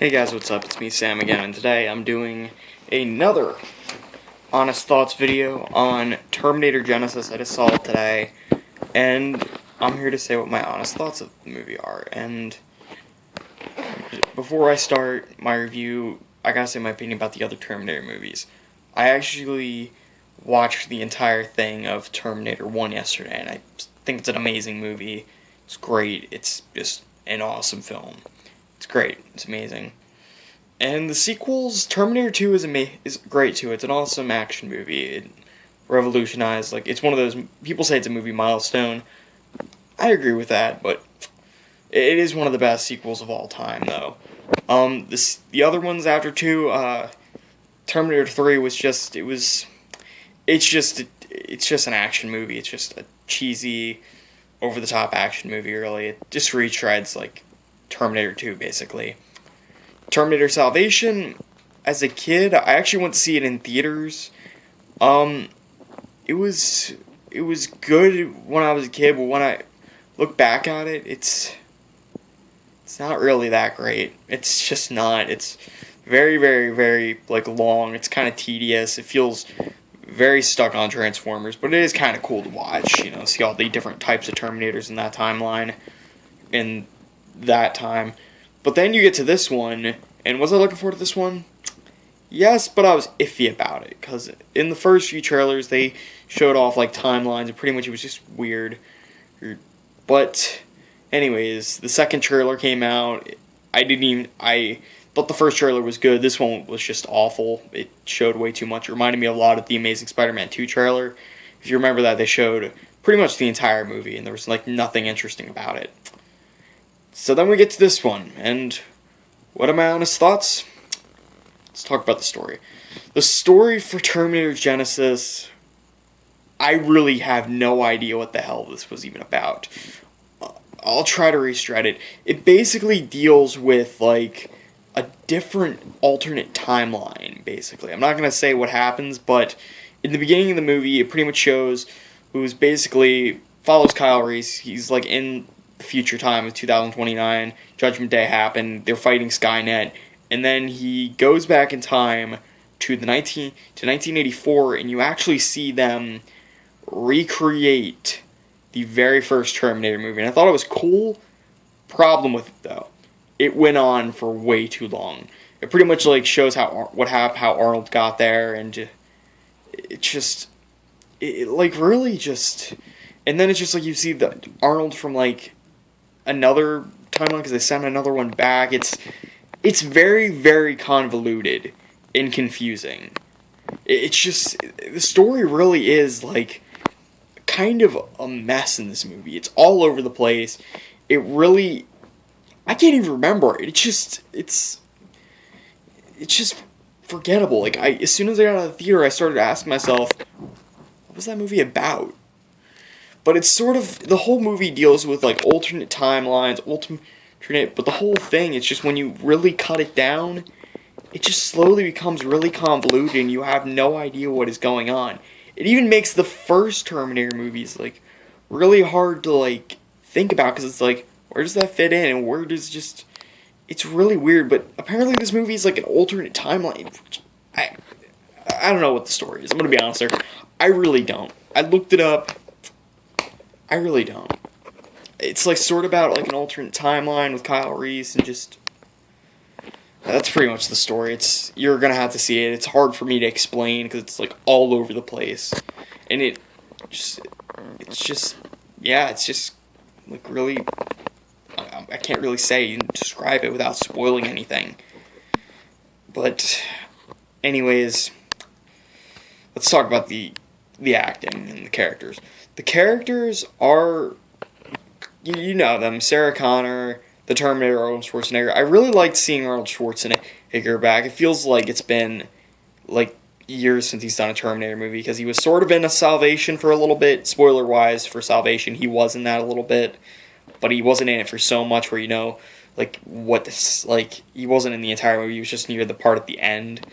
Hey guys, what's up? It's me, Sam, again, and today I'm doing another Honest Thoughts video on Terminator Genisys. I just saw it today, and I'm here to say what my honest thoughts of the movie are. And before I start my review, I gotta say my opinion about the other Terminator movies. I actually watched the entire thing of Terminator 1 yesterday, and I think it's an amazing movie. It's great. It's just an awesome film. It's great. It's amazing. And the sequels, Terminator 2 is great too. It's an awesome action movie. It revolutionized, it's one of those, people say it's a movie milestone. I agree with that, but it is one of the best sequels of all time, though. The other ones after 2, Terminator 3 was just, it's just an action movie. It's just a cheesy, over-the-top action movie, really. It just retreads, Terminator 2, basically. Terminator Salvation, as a kid, I actually went to see it in theaters. It was good when I was a kid, but when I look back at it, it's not really that great. It's just not. It's very, very, very, long. It's kind of tedious. It feels very stuck on Transformers, but it is kind of cool to watch, see all the different types of Terminators in that timeline, in that time. But then you get to this one, and was I looking forward to this one? Yes, but I was iffy about it, because in the first few trailers, they showed off, timelines, and pretty much it was just weird. But, anyways, the second trailer came out. I thought the first trailer was good. This one was just awful. It showed way too much. It reminded me a lot of the Amazing Spider-Man 2 trailer. If you remember that, they showed pretty much the entire movie, and there was, nothing interesting about it. So then we get to this one, and what are my honest thoughts? Let's talk about the story. The story for Terminator Genisys, I really have no idea what the hell this was even about. I'll try to restart it. It basically deals with, a different alternate timeline, basically. I'm not going to say what happens, but in the beginning of the movie, it pretty much shows who's basically follows Kyle Reese. He's, in future time of 2029, Judgment Day happened, they're fighting Skynet, and then he goes back in time to 1984, and you actually see them recreate the very first Terminator movie, and I thought it was cool. Problem with it, though, it went on for way too long. It pretty much shows how Arnold got there, and really just, and then it's just you see the Arnold from another timeline, because they sent another one back. It's very, very convoluted and confusing. It's just, the story really is kind of a mess in this movie. It's all over the place. It really, I can't even remember. It's just forgettable. As soon as I got out of the theater, I started asking myself, what was that movie about? But it's sort of, the whole movie deals with, alternate timelines, but the whole thing, it's just when you really cut it down, it just slowly becomes really convoluted, and you have no idea what is going on. It even makes the first Terminator movies, really hard to, think about, because it's where does that fit in, and where does it's really weird, but apparently this movie is, an alternate timeline. I don't know what the story is, I'm gonna be honest there. I really don't. I looked it up. I really don't. It's sort of about an alternate timeline with Kyle Reese, and that's pretty much the story. You're gonna have to see it. It's hard for me to explain because it's all over the place, and it's just really, I can't really say and describe it without spoiling anything. But anyways, let's talk about the acting and the characters. The characters are, you know them, Sarah Connor, the Terminator, Arnold Schwarzenegger. I really liked seeing Arnold Schwarzenegger back. It feels like it's been, years since he's done a Terminator movie, because he was sort of in a Salvation for a little bit. Spoiler-wise, for Salvation, he was in that a little bit, but he wasn't in it for so much where, he wasn't in the entire movie, he was just near the part at the end.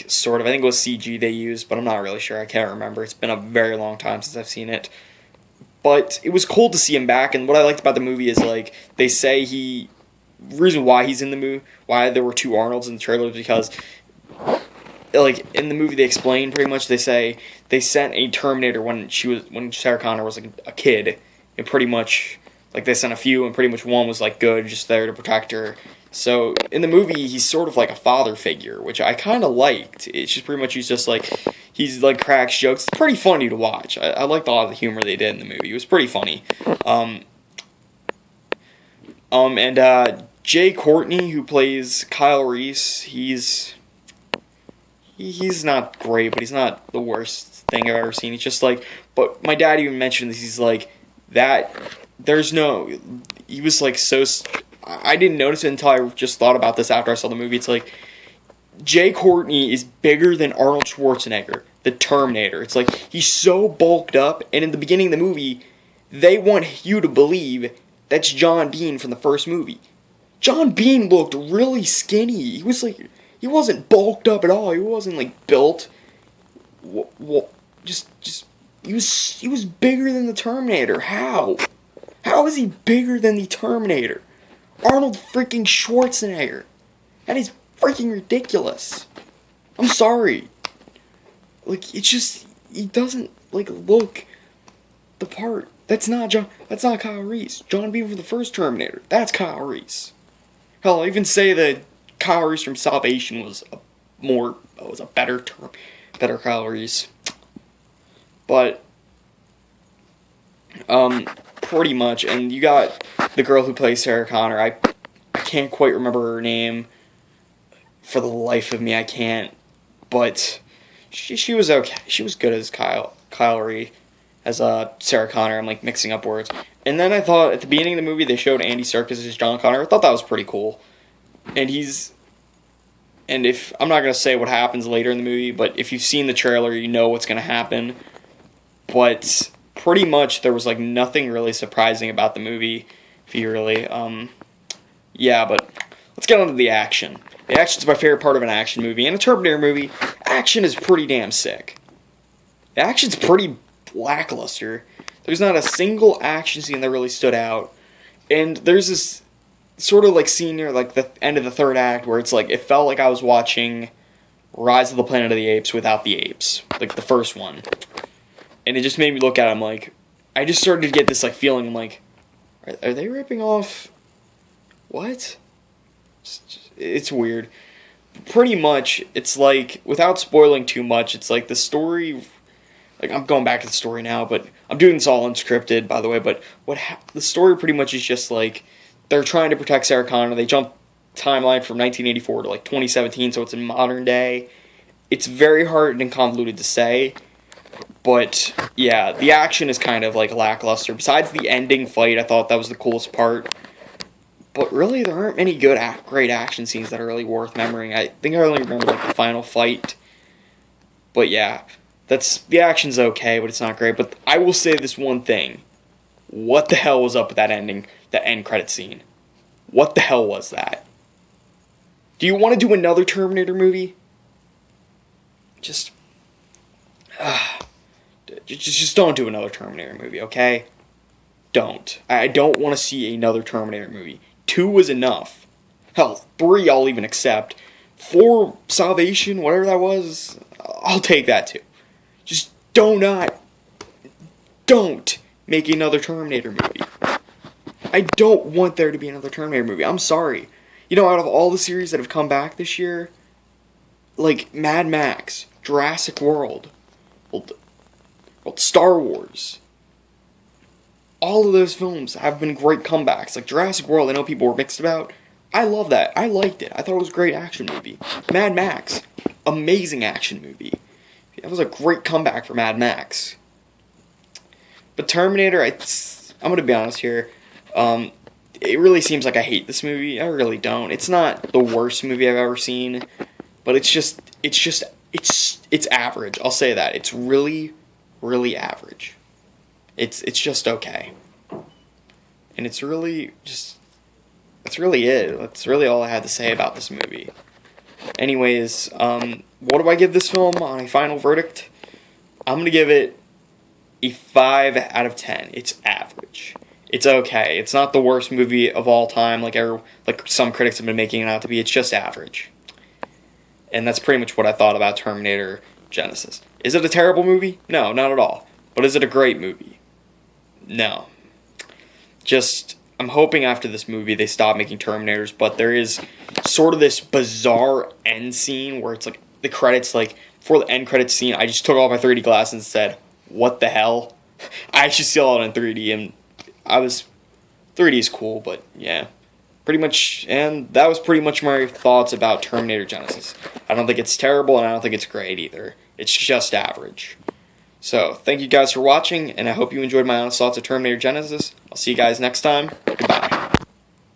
Sort of, I think it was CG they used, but I'm not really sure, I can't remember. It's been a very long time since I've seen it. But it was cool to see him back, and what I liked about the movie is, they say he reason why he's in the movie, why there were two Arnolds in the trailer, is because, like, in the movie they explain pretty much, they say they sent a Terminator when Sarah Connor was like a kid, and pretty much, like, they sent a few, and pretty much one was like good, just there to protect her. So in the movie he's sort of like a father figure, which I kind of liked. It's just pretty much he's like cracks jokes. It's pretty funny to watch. I liked a lot of the humor they did in the movie. It was pretty funny. And Jay Courtney, who plays Kyle Reese, he's not great, but he's not the worst thing I've ever seen. He's just like, but my dad even mentioned this. He's like, that, he was like so, I didn't notice it until I just thought about this after I saw the movie. It's like, Jay Courtney is bigger than Arnold Schwarzenegger, the Terminator. It's like, he's so bulked up, and in the beginning of the movie, they want you to believe that's John Bean from the first movie. John Bean looked really skinny. He was like, he wasn't bulked up at all. He wasn't like built. He was bigger than the Terminator. How? How is he bigger than the Terminator? Arnold freaking Schwarzenegger. That is freaking ridiculous. I'm sorry. Like, it's just, he doesn't like look the part. That's not Kyle Reese. John Bean from the first Terminator. That's Kyle Reese. Hell, I'll even say that Kyle Reese from Salvation was a better Kyle Reese. But pretty much, and you got the girl who plays Sarah Connor. I can't quite remember her name. For the life of me, I can't. But she was okay. She was good as Kyle Reese, as Sarah Connor. I'm like mixing up words. And then I thought at the beginning of the movie they showed Andy Serkis as John Connor. I thought that was pretty cool. And if I'm not gonna say what happens later in the movie, but if you've seen the trailer, you know what's gonna happen. But pretty much there was like nothing really surprising about the movie, if you really yeah, but let's get on to the action. The action's my favorite part of an action movie. In a Terminator movie, action is pretty damn sick. The action's pretty lackluster. There's not a single action scene that really stood out. And there's this sort of like scene near like the end of the third act where it's like, it felt like I was watching Rise of the Planet of the Apes without the apes. Like the first one. And it just made me look at it, I'm like, I just started to get this like feeling, I'm like, are they ripping off what? It's weird. Pretty much, it's like, without spoiling too much, it's like the story, like I'm going back to the story now, but I'm doing this all unscripted, by the way, but the story pretty much is just like, they're trying to protect Sarah Connor. They jump timeline from 1984 to like 2017, so it's in modern day. It's very hard and convoluted to say, but yeah, the action is kind of like lackluster. Besides the ending fight, I thought that was the coolest part. But really, there aren't many great action scenes that are really worth remembering. I think I only remember like the final fight. But yeah, the action's okay, but it's not great. But I will say this one thing: what the hell was up with that ending, that end credit scene? What the hell was that? Do you want to do another Terminator movie? Just don't do another Terminator movie, okay? Don't. I don't want to see another Terminator movie. 2 was enough. Hell, 3 I'll even accept. 4, Salvation, whatever that was, I'll take that too. Just don't make another Terminator movie. I don't want there to be another Terminator movie. I'm sorry. You know, out of all the series that have come back this year, like Mad Max, Jurassic World, Star Wars, all of those films have been great comebacks. Like Jurassic World, I know people were mixed about. I love that. I liked it. I thought it was a great action movie. Mad Max, amazing action movie. That was a great comeback for Mad Max. But Terminator, I'm going to be honest here. It really seems like I hate this movie. I really don't. It's not the worst movie I've ever seen, but it's average. I'll say that. It's really, really average. It's just okay. And it's really just, that's really it. That's really all I had to say about this movie. Anyways, what do I give this film on a final verdict? I'm going to give it a 5 out of 10. It's average. It's okay. It's not the worst movie of all time, like some critics have been making it out to be. It's just average. And that's pretty much what I thought about Terminator Genisys. Is it a terrible movie? No, not at all. But is it a great movie? No. Just, I'm hoping after this movie they stop making Terminators, but there is sort of this bizarre end scene where it's like the credits, like, for the end credits scene, I just took off my 3D glasses and said, what the hell? I actually saw it in 3D, and 3D is cool, but yeah. Pretty much, and that was pretty much my thoughts about Terminator Genisys. I don't think it's terrible, and I don't think it's great either. It's just average. So, thank you guys for watching, and I hope you enjoyed my honest thoughts of Terminator Genisys. I'll see you guys next time. Goodbye.